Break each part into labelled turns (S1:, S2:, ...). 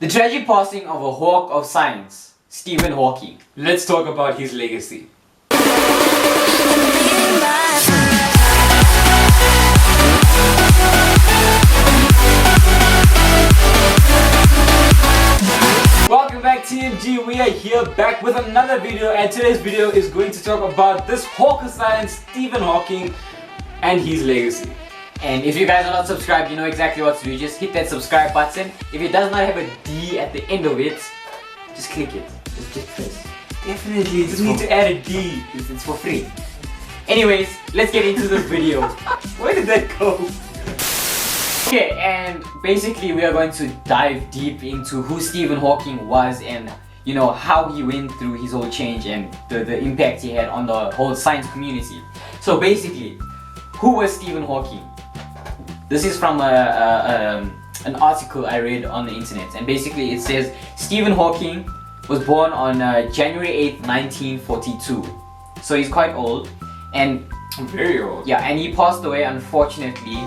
S1: The tragic passing of a hawk of science, Stephen Hawking.
S2: Let's talk about his legacy. Welcome back TMG, we are here back with another video, and today's video is going to talk about this hawk of science, Stephen Hawking, and his legacy.
S1: And if you guys are not subscribed, you know exactly what to do. Just hit that subscribe button. If it does not have a D at the end of it, just click it. Just press.
S2: Definitely, you just need to add a D.
S1: It's for free. Anyways, let's get into this video.
S2: Where did that go?
S1: Okay, and basically we are going to dive deep into who Stephen Hawking was and you know how he went through his whole change and the impact he had on the whole science community. So basically, who was Stephen Hawking? This is from an article I read on the internet, and basically it says Stephen Hawking was born on January 8th, 1942. So he's quite old, and
S2: very old.
S1: Yeah, and he passed away unfortunately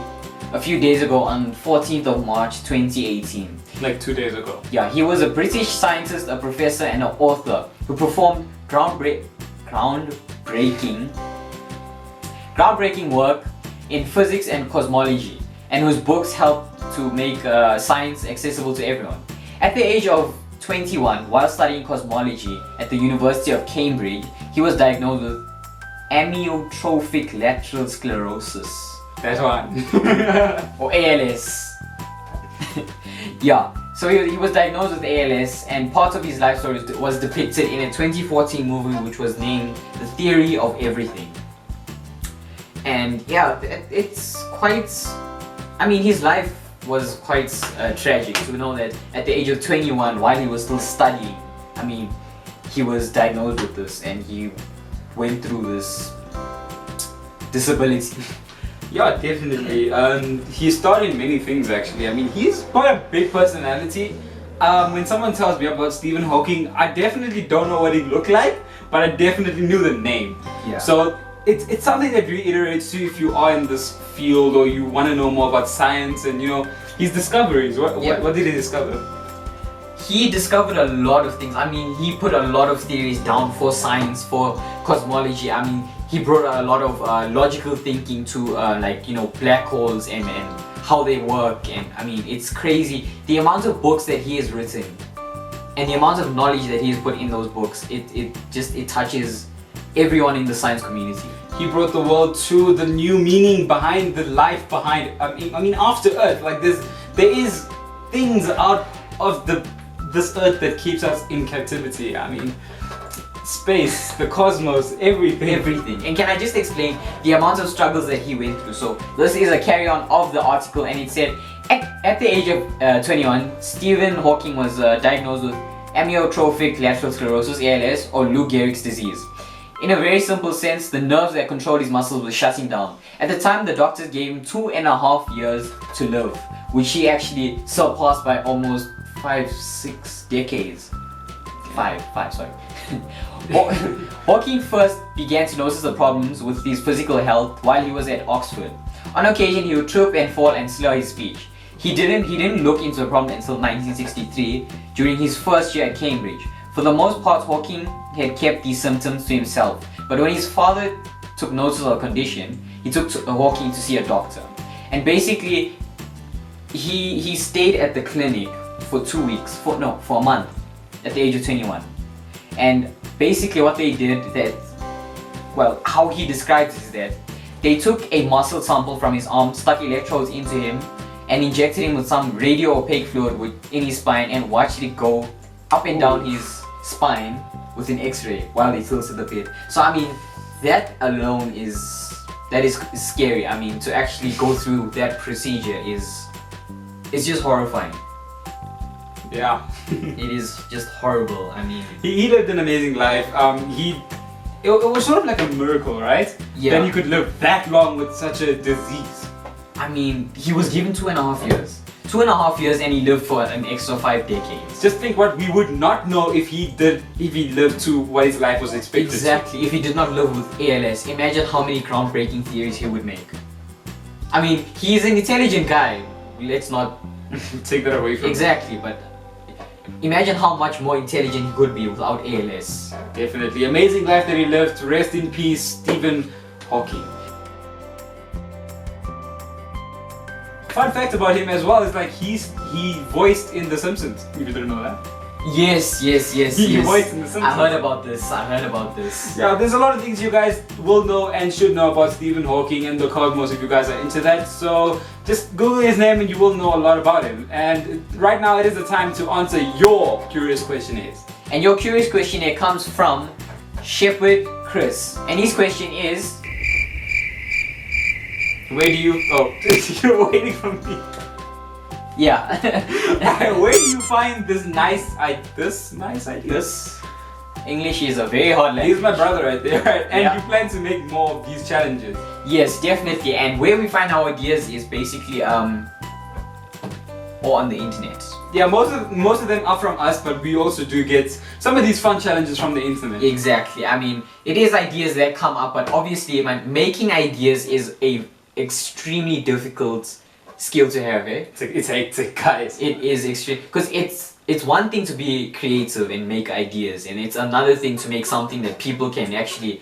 S1: a few days ago on 14th of March 2018.
S2: Like 2 days ago.
S1: Yeah, he was a British scientist, a professor and an author who performed groundbreaking work in physics and cosmology, and whose books helped to make science accessible to everyone. At the age of 21, while studying cosmology at the University of Cambridge, he was diagnosed with amyotrophic lateral sclerosis.
S2: That one.
S1: Or ALS. Yeah, so he was diagnosed with ALS, and part of his life story was depicted in a 2014 movie which was named The Theory of Everything. And yeah, it's quite, I mean, his life was quite tragic to know that at the age of 21, while he was still studying, I mean, he was diagnosed with this and he went through this disability.
S2: Yeah, definitely. He started many things actually. I mean, he's quite a big personality. When someone tells me about Stephen Hawking, I definitely don't know what he looked like, but I definitely knew the name.
S1: Yeah.
S2: So it's something that reiterates to you if you are in this field or you want to know more about science and you know his discoveries. What did he discover?
S1: He discovered a lot of things. I mean, he put a lot of theories down for science, for cosmology. I mean, he brought a lot of logical thinking to like, you know, black holes and how they work. And I mean, it's crazy the amount of books that he has written and the amount of knowledge that he has put in those books. It touches everyone in the science community.
S2: He brought the world to the new meaning behind the life behind. I mean, after Earth, like there is things out of this Earth that keeps us in captivity. I mean, space, the cosmos, everything.
S1: And can I just explain the amount of struggles that he went through? So this is a carry-on of the article, and it said at the age of 21, Stephen Hawking was diagnosed with amyotrophic lateral sclerosis, ALS, or Lou Gehrig's disease. In a very simple sense, the nerves that control his muscles were shutting down. At the time, the doctors gave him 2.5 years to live, which he actually surpassed by almost 5-6 decades. Five, sorry. Hawking first began to notice the problems with his physical health while he was at Oxford. On occasion, he would trip and fall and slur his speech. He didn't look into the problem until 1963, during his first year at Cambridge. For the most part, Hawking had kept these symptoms to himself, but when his father took notice of the condition, he took Hawking to see a doctor. And basically, he stayed at the clinic for 2 weeks, for a month, at the age of 21. And basically what they did, how he describes is that they took a muscle sample from his arm, stuck electrodes into him, and injected him with some radio-opaque fluid in his spine and watched it go up and down his spine with an X-ray while they tilted the bed. So I mean, that alone is scary. I mean, to actually go through that procedure it's just horrifying.
S2: Yeah.
S1: It is just horrible. I mean,
S2: he lived an amazing life. It was sort of like a miracle, right?
S1: Yeah.
S2: That he could live that long with such a disease.
S1: I mean, he was given 2.5 years. 2.5 years, and he lived for an extra 5 decades.
S2: Just think what we would not know if he lived to what his life was expected.
S1: Exactly. If he did not live with ALS, imagine how many groundbreaking theories he would make. I mean, he is an intelligent guy. Let's not
S2: take that away from
S1: exactly, but imagine how much more intelligent he could be without ALS.
S2: Definitely. Amazing life that he lived. Rest in peace, Stephen Hawking. Fun fact about him as well is like he voiced in The Simpsons. If you didn't know that.
S1: Yes.
S2: He voiced in The Simpsons.
S1: I heard about this.
S2: Yeah, there's a lot of things you guys will know and should know about Stephen Hawking and the cosmos if you guys are into that. So just Google his name and you will know a lot about him. And right now it is the time to answer your curious questionnaires.
S1: And your curious questionnaire comes from Shepherd Chris. And his question is,
S2: Where do you... Oh, you're waiting for me.
S1: yeah.
S2: Where do you find this nice idea?
S1: This English is a very hard language.
S2: He's my brother right there, right? And
S1: Yeah.
S2: you plan to make more of these challenges.
S1: Yes, definitely. And where we find our ideas is basically or on the internet.
S2: Yeah, most of them are from us, but we also do get some of these fun challenges from the internet.
S1: Exactly. I mean, it is ideas that come up, but obviously, making ideas is a extremely difficult skill to have.
S2: It's hectic, guys.
S1: It is extreme because it's one thing to be creative and make ideas, and it's another thing to make something that people can actually,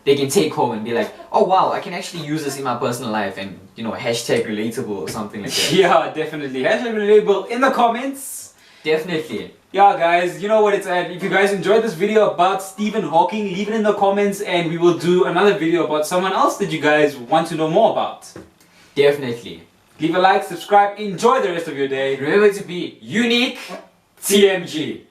S1: they can take home and be like, oh wow, I can actually use this in my personal life, and hashtag relatable or something like that.
S2: Yeah, definitely. Hashtag relatable in the comments.
S1: Definitely.
S2: Yeah, guys, you know what it's at. If you guys enjoyed this video about Stephen Hawking, leave it in the comments and we will do another video about someone else that you guys want to know more about.
S1: Definitely.
S2: Leave a like, subscribe, enjoy the rest of your day.
S1: Remember to be unique.
S2: TMG.